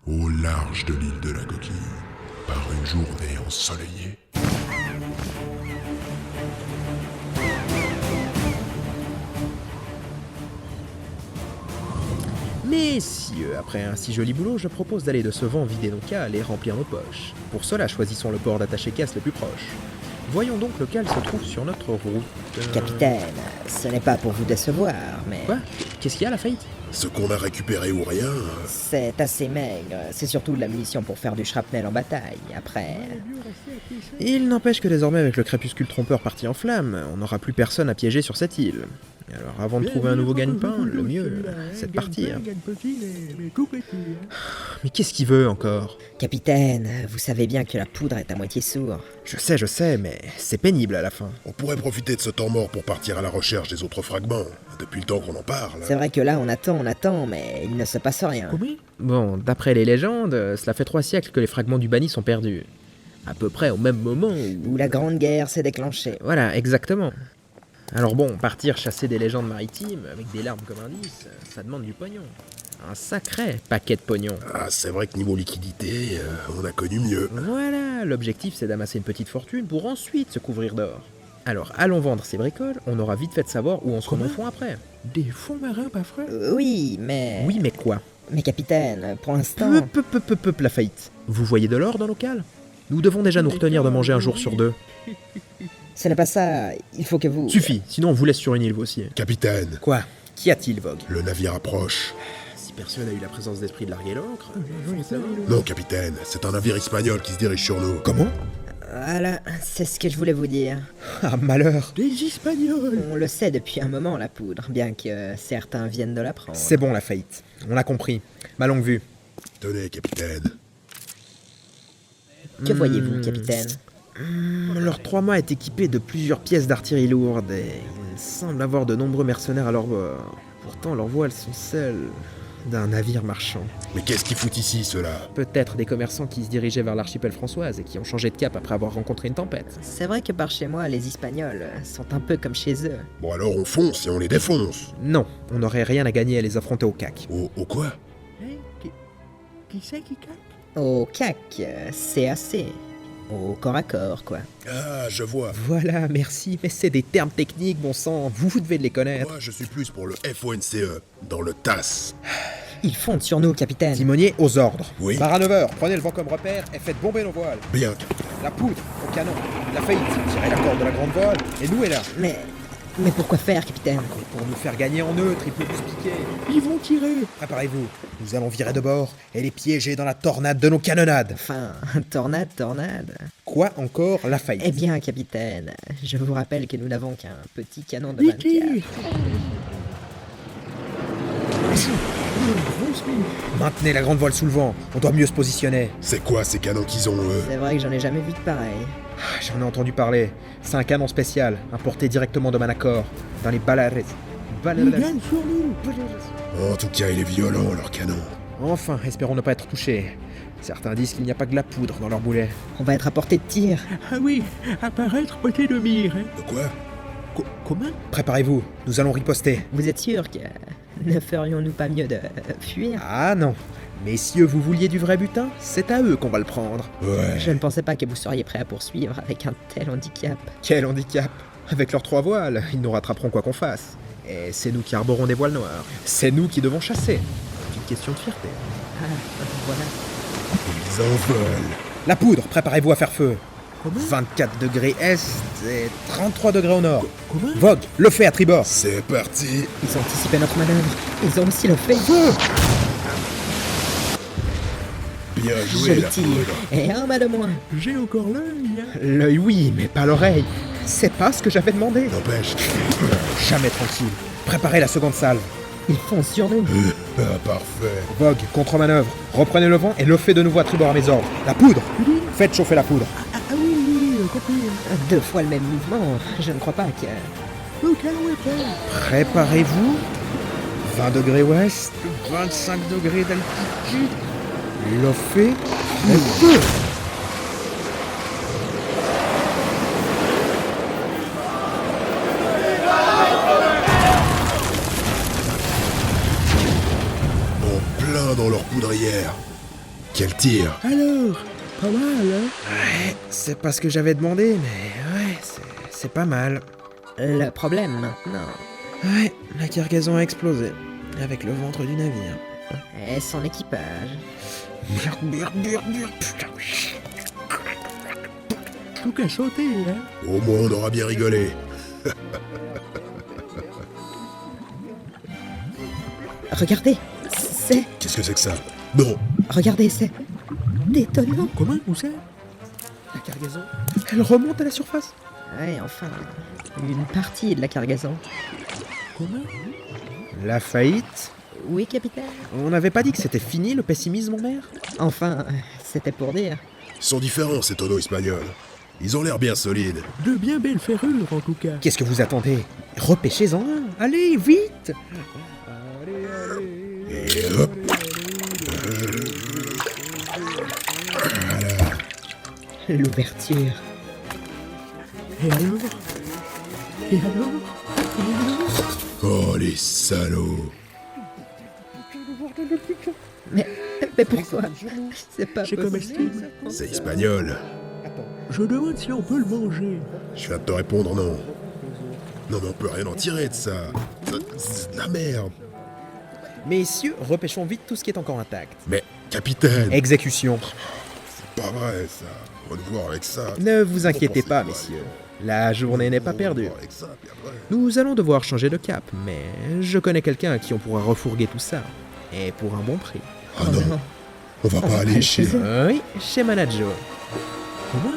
au large de l'île de la Coquille, par une journée ensoleillée. Messieurs, après un si joli boulot, je propose d'aller de ce vent vider nos cales et remplir nos poches. Pour cela, choisissons le port d'attaché-caisse le plus proche. Voyons donc lequel se trouve sur notre route. Capitaine, ce n'est pas pour vous décevoir, mais Quoi? Qu'est-ce qu'il y a, la faillite? Ce qu'on a récupéré ou rien, c'est assez maigre. C'est surtout de la munition pour faire du shrapnel en bataille. Après, Il n'empêche que désormais, avec le crépuscule trompeur parti en flammes, on n'aura plus personne à piéger sur cette île. Alors avant de trouver un nouveau gagne-pain, le mieux, c'est de partir. Mais qu'est-ce qu'il veut encore? capitaine, vous savez bien que la poudre est à moitié sourde. Je sais, mais c'est pénible à la fin. on pourrait profiter de ce temps mort pour partir à la recherche des autres fragments, depuis le temps qu'on en parle. C'est vrai que là, on attend, mais il ne se passe rien. Bon, d'après les légendes, cela fait 3 siècles que les fragments du banni sont perdus. À peu près au même moment où... Où la Grande Guerre s'est déclenchée. Voilà, exactement. Alors bon, partir chasser des légendes maritimes avec des larmes comme indice, ça demande du pognon. Un sacré paquet de pognon. Ah, c'est vrai que niveau liquidité, on a connu mieux. Voilà, l'objectif c'est d'amasser une petite fortune pour ensuite se couvrir d'or. Alors allons vendre ces bricoles, on aura vite fait de savoir où on se remet au fond après. Des fonds marins, pas frais? Oui, mais... Oui, mais quoi? Mais capitaine, pour l'instant... Peu, la faillite. Vous voyez de l'or dans nos cales? Nous devons déjà nous retenir de manger un jour sur 2. Ce n'est pas ça, il faut que vous... Suffit, sinon on vous laisse sur une île vous aussi. Capitaine, Quoi? Qu'y a-t-il, Vogue? le navire approche. Si personne n'a eu la présence d'esprit de larguer l'ancre... Non, capitaine, c'est un navire espagnol qui se dirige sur nous. Comment? Voilà, c'est ce que je voulais vous dire. Ah, malheur! Des Espagnols! On le sait depuis un moment, la poudre, bien que certains viennent de l'apprendre. C'est bon, la faillite. On a compris. Ma longue vue. Tenez, capitaine. Que voyez-vous, capitaine? Leur 3 mâts est équipé de plusieurs pièces d'artillerie lourde et ils semblent avoir de nombreux mercenaires à leur bord. Pourtant, leurs voiles sont celles d'un navire marchand. Mais qu'est-ce qu'ils foutent ici, ceux-là? Peut-être des commerçants qui se dirigeaient vers l'archipel Françoise et qui ont changé de cap après avoir rencontré une tempête. C'est vrai que par chez moi, les Espagnols sont un peu comme chez eux. Bon alors on fonce et on les défonce. Non, on n'aurait rien à gagner à les affronter au cac. Au quoi? Qui c'est qui caque? Au CAC, c'est assez. Au corps à corps, quoi. Ah, je vois. Voilà, merci, mais c'est des termes techniques, bon sang, vous devez les connaître. Moi, je suis plus pour le FONCE, dans le TAS. Ils fondent sur nous, capitaine. Timonier aux ordres. Oui. Barre à 9 heures, prenez le vent comme repère et faites bomber nos voiles. Bien, capitaine. La poudre au canon, la faillite, tirez la corde de la grande voile, et nous est là. Mais pourquoi faire, capitaine? Pour nous faire gagner en neutre, il peut nous piquer. Ils vont tirer! Préparez-vous, nous allons virer de bord et les piéger dans la tornade de nos canonnades. Enfin, tornade. Quoi encore, la faillite? Eh bien, capitaine, je vous rappelle que nous n'avons qu'un petit canon de Ils 24. tirent! Maintenez la grande voile sous le vent, on doit mieux se positionner. C'est quoi ces canons qu'ils ont, eux? C'est vrai que j'en ai jamais vu de pareil. Ah, j'en ai entendu parler, c'est un canon spécial, importé directement de Manacor, dans les Baleares. Ils gagnent sur nous! En tout cas, il est violent, leur canon. Enfin, espérons ne pas être touchés. Certains disent qu'il n'y a pas que de la poudre dans leur boulet. On va être à portée de tir. Ah oui, apparaître côté de mire, hein? De quoi? Comment? Préparez-vous, nous allons riposter. Vous êtes sûr que ne ferions-nous pas mieux de fuir? Ah non, messieurs, vous vouliez du vrai butin? C'est à eux qu'on va le prendre. Ouais. Je ne pensais pas que vous seriez prêt à poursuivre avec un tel handicap. Quel handicap! Avec leurs 3 voiles, ils nous rattraperont quoi qu'on fasse. Et c'est nous qui arborons des voiles noires. C'est nous qui devons chasser. C'est une question de fierté. Ah, voilà. Ils en veulent. La poudre, préparez-vous à faire feu. Comment? 24 degrés est et 33 degrés au nord. Comment? Vogue, le fait à tribord. C'est parti. Ils ont anticipé notre manœuvre. Ils ont aussi le fait. Bien Je joué, les la tire. poudre. Et un mal de moins. J'ai encore l'œil, hein? L'œil oui, mais pas l'oreille. C'est pas ce que j'avais demandé. N'empêche. Jamais tranquille. Préparez la seconde salve. Ils foncent sur nous. Ah, parfait. Vogue, contre-manœuvre. Reprenez le vent et le fait de nouveau à tribord à mes ordres. La poudre. Faites chauffer la poudre. Ah oui, compris. 2 fois le même mouvement. Je ne crois pas que... Le canon est prêt! Préparez-vous. 20 degrés ouest, 25 degrés d'altitude. Le fait. Le feu. En plein dans leur poudrière. Quel tir! Alors, pas mal, hein? Ouais, c'est pas ce que j'avais demandé, mais ouais, c'est pas mal. Le problème maintenant Ouais, la cargaison a explosé, avec le ventre du navire. est son équipage. Putain. Tout qu'à sauter, hein? Au moins on aura bien rigolé. Regardez, c'est... Qu'est-ce que c'est que ça? Non! Regardez, c'est... détonnant. Comment? Où c'est? La cargaison, elle remonte à la surface. Ouais, enfin, une partie de la cargaison. Comment? La faillite? Oui, capitaine. On n'avait pas dit que c'était fini le pessimisme en mer? Enfin, c'était pour dire. Ils sont différents ces tonneaux espagnols. Ils ont l'air bien solides. De bien belles ferrures, en tout cas. Qu'est-ce que vous attendez? Repêchez-en un. Allez, vite! Et hop! L'ouverture. Et alors? Et alors? Et alors? Oh les salauds! Mais pourquoi? C'est pas C'est possible. comestible. C'est espagnol. Je demande si on peut le manger. Je viens de te répondre non. Non mais on peut rien en tirer de ça. C'est de la merde. Messieurs, repêchons vite tout ce qui est encore intact. Mais capitaine, Exécution. c'est pas vrai ça. On va nous voir avec ça. Ne vous inquiétez On pas, pense messieurs. La journée n'est pas On va perdue. nous voir avec ça, puis après- Nous allons devoir changer de cap, mais je connais quelqu'un à qui on pourra refourguer tout ça. Et pour un bon prix. Ah non, on va pas aller chez... Oui, chez Manajo. Comment?